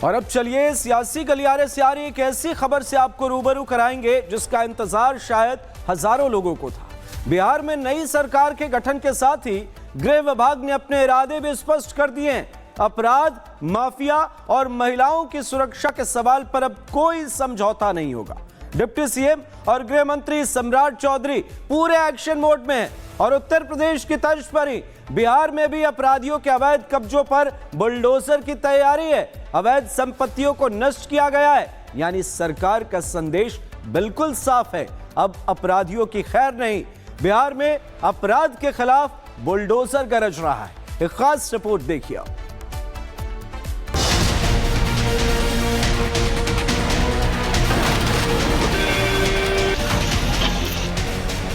और अब चलिए सियासी गलियारे से आ रही एक ऐसी खबर से आपको रूबरू कराएंगे जिसका इंतजार शायद हजारों लोगों को था। बिहार में नई सरकार के गठन के साथ ही गृह विभाग ने अपने इरादे भी स्पष्ट कर दिए हैं। अपराध, माफिया और महिलाओं की सुरक्षा के सवाल पर अब कोई समझौता नहीं होगा। डिप्टी सीएम और गृह मंत्री सम्राट चौधरी पूरे एक्शन मोड में हैं और उत्तर प्रदेश की तर्ज पर ही बिहार में भी अपराधियों के अवैध कब्जों पर बुलडोजर की तैयारी है। अवैध संपत्तियों को नष्ट किया गया है, यानी सरकार का संदेश बिल्कुल साफ है। अब अपराधियों की खैर नहीं, बिहार में अपराध के खिलाफ बुलडोजर गरज रहा है। एक खास रिपोर्ट देखिए।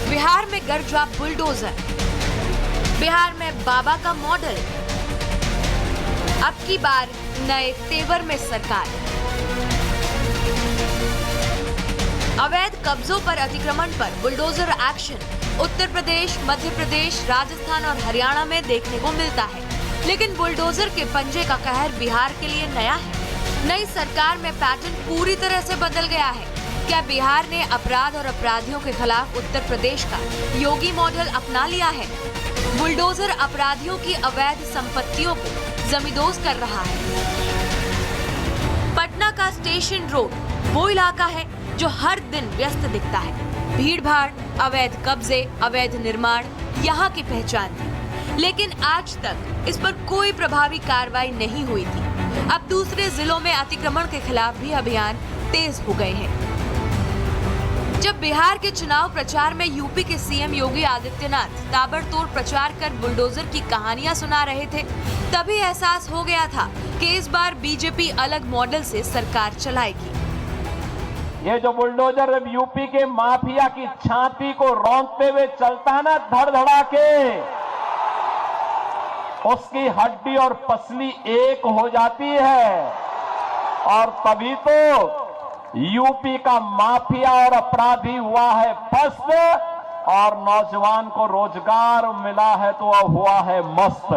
बिहार में गरजा बुलडोजर, बिहार में बाबा का मॉडल, अब की बार नए तेवर में सरकार। अवैध कब्जों पर अतिक्रमण पर बुलडोजर एक्शन उत्तर प्रदेश, मध्य प्रदेश, राजस्थान और हरियाणा में देखने को मिलता है, लेकिन बुलडोजर के पंजे का कहर बिहार के लिए नया है। नई सरकार में पैटर्न पूरी तरह से बदल गया है। क्या बिहार ने अपराध और अपराधियों के खिलाफ उत्तर प्रदेश का योगी मॉडल अपना लिया है? बुलडोजर अपराधियों की अवैध संपत्तियों को जमींदोज कर रहा है। पटना का स्टेशन रोड वो इलाका है जो हर दिन व्यस्त दिखता है। भीड़ भाड़, अवैध कब्जे, अवैध निर्माण यहाँ की पहचान थी, लेकिन आज तक इस पर कोई प्रभावी कार्रवाई नहीं हुई थी। अब दूसरे जिलों में अतिक्रमण के खिलाफ भी अभियान तेज हो गए हैं। जब बिहार के चुनाव प्रचार में यूपी के सीएम योगी आदित्यनाथ ताबड़तोड़ प्रचार कर बुलडोजर की कहानियां सुना रहे थे, तभी एहसास हो गया था कि इस बार बीजेपी अलग मॉडल से सरकार चलाएगी। ये जो बुलडोजर यूपी के माफिया की छाती को रौंदते हुए चलता है ना, धड़धड़ा के, उसकी हड्डी और पसली एक हो जाती है और तभी तो यूपी का माफिया और अपराधी हुआ है पस्त और नौजवान को रोजगार मिला है तो अब हुआ है मस्त।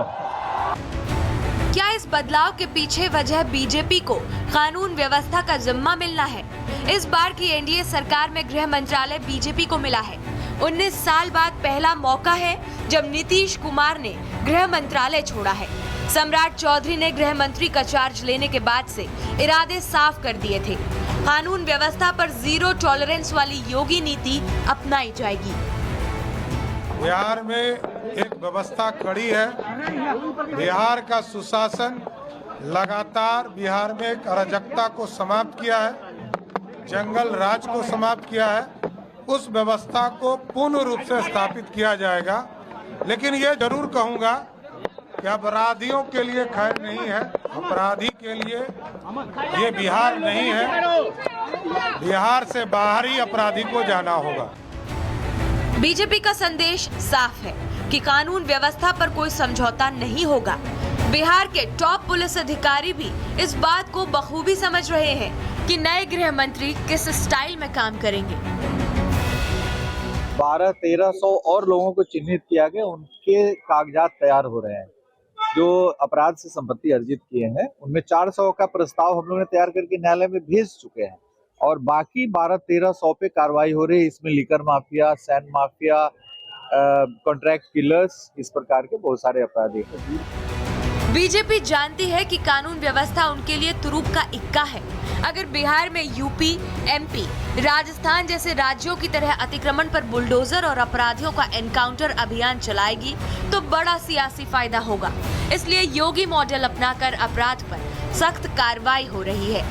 क्या इस बदलाव के पीछे वजह बीजेपी को कानून व्यवस्था का जिम्मा मिलना है? इस बार की एनडीए सरकार में गृह मंत्रालय बीजेपी को मिला है। 19 साल बाद पहला मौका है जब नीतीश कुमार ने गृह मंत्रालय छोड़ा है। सम्राट चौधरी ने गृह मंत्री का चार्ज लेने के बाद से इरादे साफ कर दिए थे। कानून व्यवस्था पर जीरो टॉलरेंस वाली योगी नीति अपनाई जाएगी। बिहार में एक व्यवस्था कड़ी है। बिहार का सुशासन लगातार बिहार में एक अराजकता को समाप्त किया है, जंगल राज को समाप्त किया है। उस व्यवस्था को पूर्ण रूप से स्थापित किया जाएगा, लेकिन ये जरूर कहूँगा कि अपराधियों के लिए खैर नहीं है। अपराधी के लिए ये बिहार नहीं है, बिहार से बाहर ही अपराधी को जाना होगा। बीजेपी का संदेश साफ है कि कानून व्यवस्था पर कोई समझौता नहीं होगा। बिहार के टॉप पुलिस अधिकारी भी इस बात को बखूबी समझ रहे हैं कि नए गृह मंत्री किस स्टाइल में काम करेंगे। 1200-1300 और लोगों को चिन्हित किया गया, उनके कागजात तैयार हो रहे हैं जो अपराध से संपत्ति अर्जित किए हैं। उनमें 400 का प्रस्ताव हम लोगों ने तैयार करके न्यायालय में भेज चुके हैं और बाकी 1200-1300 पे कार्रवाई हो रही है। इसमें liquor mafia, sand mafia, contract killers, इस प्रकार के बहुत सारे अपराधी हैं। बीजेपी जानती है कि कानून व्यवस्था उनके लिए तुरुप का इक्का है। अगर बिहार में यूपी, एमपी, राजस्थान जैसे राज्यों की तरह अतिक्रमण पर बुलडोजर और अपराधियों का एनकाउंटर अभियान चलाएगी तो बड़ा सियासी फायदा होगा। इसलिए योगी मॉडल अपनाकर अपराध पर सख्त कार्रवाई हो रही है।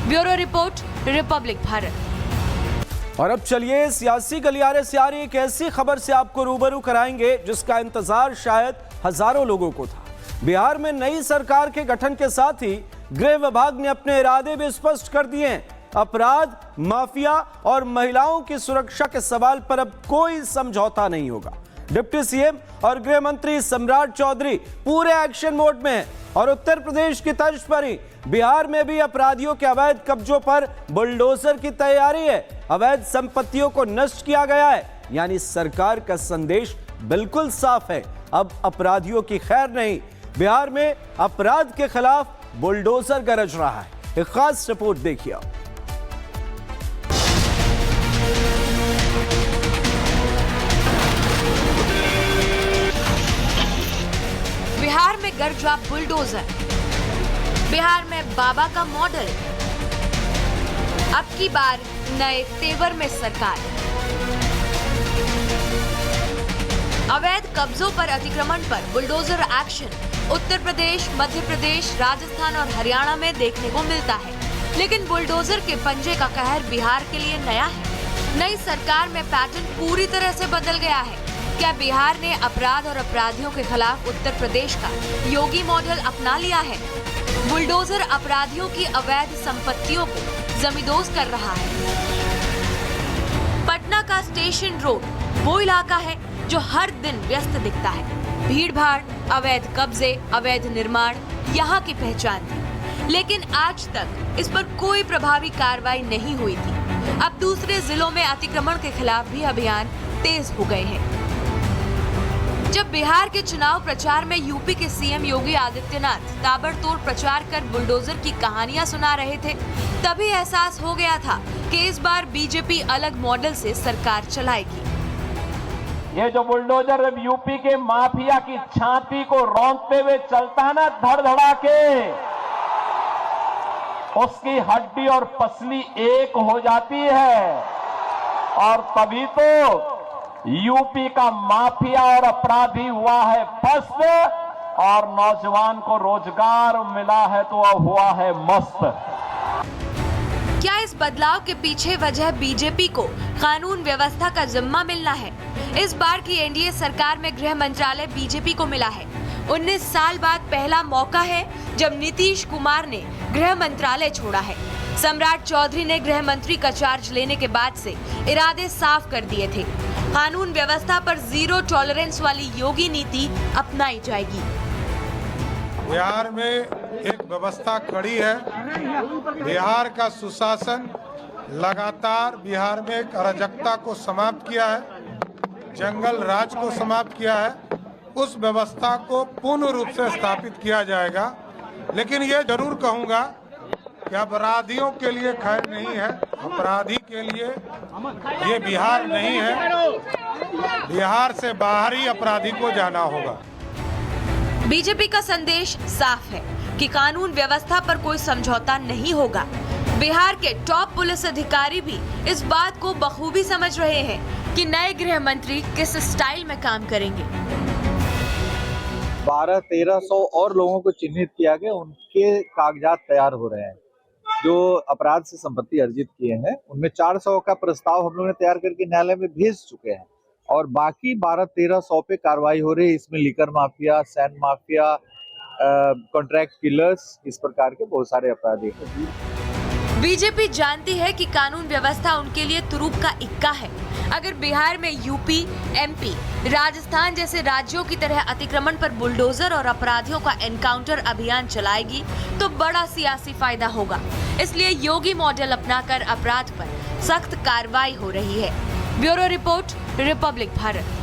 Bureau report, Republic Bharat. और अब चलिए सियासी गलियारे से आ रही एक ऐसी खबर से आपको रूबरू कराएंगे जिसका इंतजार शायद हजारों लोगों को था। बिहार में नई सरकार के गठन के साथ ही गृह विभाग ने अपने इरादे भी स्पष्ट कर दिए हैं। अपराध, माफिया और महिलाओं की सुरक्षा के सवाल पर अब कोई समझौता नहीं होगा। डिप्टी सीएम और गृह मंत्री सम्राट चौधरी पूरे एक्शन मोड में हैं और उत्तर प्रदेश की तर्ज पर ही बिहार में भी अपराधियों के अवैध कब्जों पर बुलडोजर की तैयारी है। अवैध संपत्तियों को नष्ट किया गया है, यानी सरकार का संदेश बिल्कुल साफ है। अब अपराधियों की खैर नहीं, बिहार में अपराध के खिलाफ बुलडोजर गरज रहा है। एक खास रिपोर्ट देखिए। बिहार में गरजा बुलडोजर, बिहार में बाबा का मॉडल, अब की बार नए तेवर में सरकार। अवैध कब्जों पर अतिक्रमण पर बुलडोजर एक्शन उत्तर प्रदेश, मध्य प्रदेश, राजस्थान और हरियाणा में देखने को मिलता है, लेकिन बुलडोजर के पंजे का कहर बिहार के लिए नया है। नई सरकार में पैटर्न पूरी तरह से बदल गया है। क्या बिहार ने अपराध और अपराधियों के खिलाफ उत्तर प्रदेश का योगी मॉडल अपना लिया है? बुलडोजर अपराधियों की अवैध संपत्तियों को जमींदोज कर रहा है। पटना का स्टेशन रोड वो इलाका है जो हर दिन व्यस्त दिखता है। भीड़ भाड़, अवैध कब्जे, अवैध निर्माण यहाँ की पहचान थी, लेकिन आज तक इस पर कोई प्रभावी कार्रवाई नहीं हुई थी। अब दूसरे जिलों में अतिक्रमण के खिलाफ भी अभियान तेज हो गए हैं। जब बिहार के चुनाव प्रचार में यूपी के सीएम योगी आदित्यनाथ ताबड़तोड़ प्रचार कर बुलडोजर की कहानियां सुना रहे थे, तभी एहसास हो गया था कि इस बार बीजेपी अलग मॉडल से सरकार चलाएगी। ये जो बुलडोजर यूपी के माफिया की छाती को रौंदते हुए चलता है ना, धड़धड़ा के, उसकी हड्डी और पसली एक हो जाती है, और तभी तो यूपी का माफिया और अपराधी हुआ है पस्त, और नौजवान को रोजगार मिला है तो अब हुआ है मस्त। क्या इस बदलाव के पीछे वजह बीजेपी को कानून व्यवस्था का जिम्मा मिलना है? इस बार की एनडीए सरकार में गृह मंत्रालय बीजेपी को मिला है। 19 साल बाद पहला मौका है जब नीतीश कुमार ने गृह मंत्रालय छोड़ा है। सम्राट चौधरी ने गृह मंत्री का चार्ज लेने के बाद से इरादे साफ कर दिए थे। कानून व्यवस्था पर जीरो टॉलरेंस वाली योगी नीति अपनाई जाएगी। बिहार में एक व्यवस्था खड़ी है। बिहार का सुशासन लगातार बिहार में एक अराजकता को समाप्त किया है, जंगल राज को समाप्त किया है। उस व्यवस्था को पूर्ण रूप से स्थापित किया जाएगा। लेकिन ये जरूर कहूंगा कि अपराधियों के लिए खैर नहीं है, अपराधी के लिए ये बिहार नहीं है। बिहार से बाहर ही अपराधी को जाना होगा। बीजेपी का संदेश साफ है कि कानून व्यवस्था पर कोई समझौता नहीं होगा। बिहार के टॉप पुलिस अधिकारी भी इस बात को बखूबी समझ रहे हैं कि नए गृह मंत्री किस स्टाइल में काम करेंगे। 1200-1300 और लोगों को चिन्हित किया गया, उनके कागजात तैयार हो रहे हैं। जो अपराध से संपत्ति अर्जित किए हैं, उनमें 400 का प्रस्ताव हम लोगों ने तैयार करके न्यायालय में भेज चुके हैं, और बाकी 1200-1300 पे कार्रवाई हो रही है। इसमें liquor mafia, sand mafia, contract killers, इस प्रकार के बहुत सारे अपराधी हैं। बीजेपी जानती है कि कानून व्यवस्था उनके लिए तुरुप का इक्का है। अगर बिहार में यूपी, एमपी, राजस्थान जैसे राज्यों की तरह अतिक्रमण पर बुलडोजर और अपराधियों का एनकाउंटर अभियान चलाएगी तो बड़ा सियासी फायदा होगा। इसलिए योगी मॉडल अपनाकर अपराध पर सख्त कार्रवाई हो रही है। Bureau report, Republic Bharat.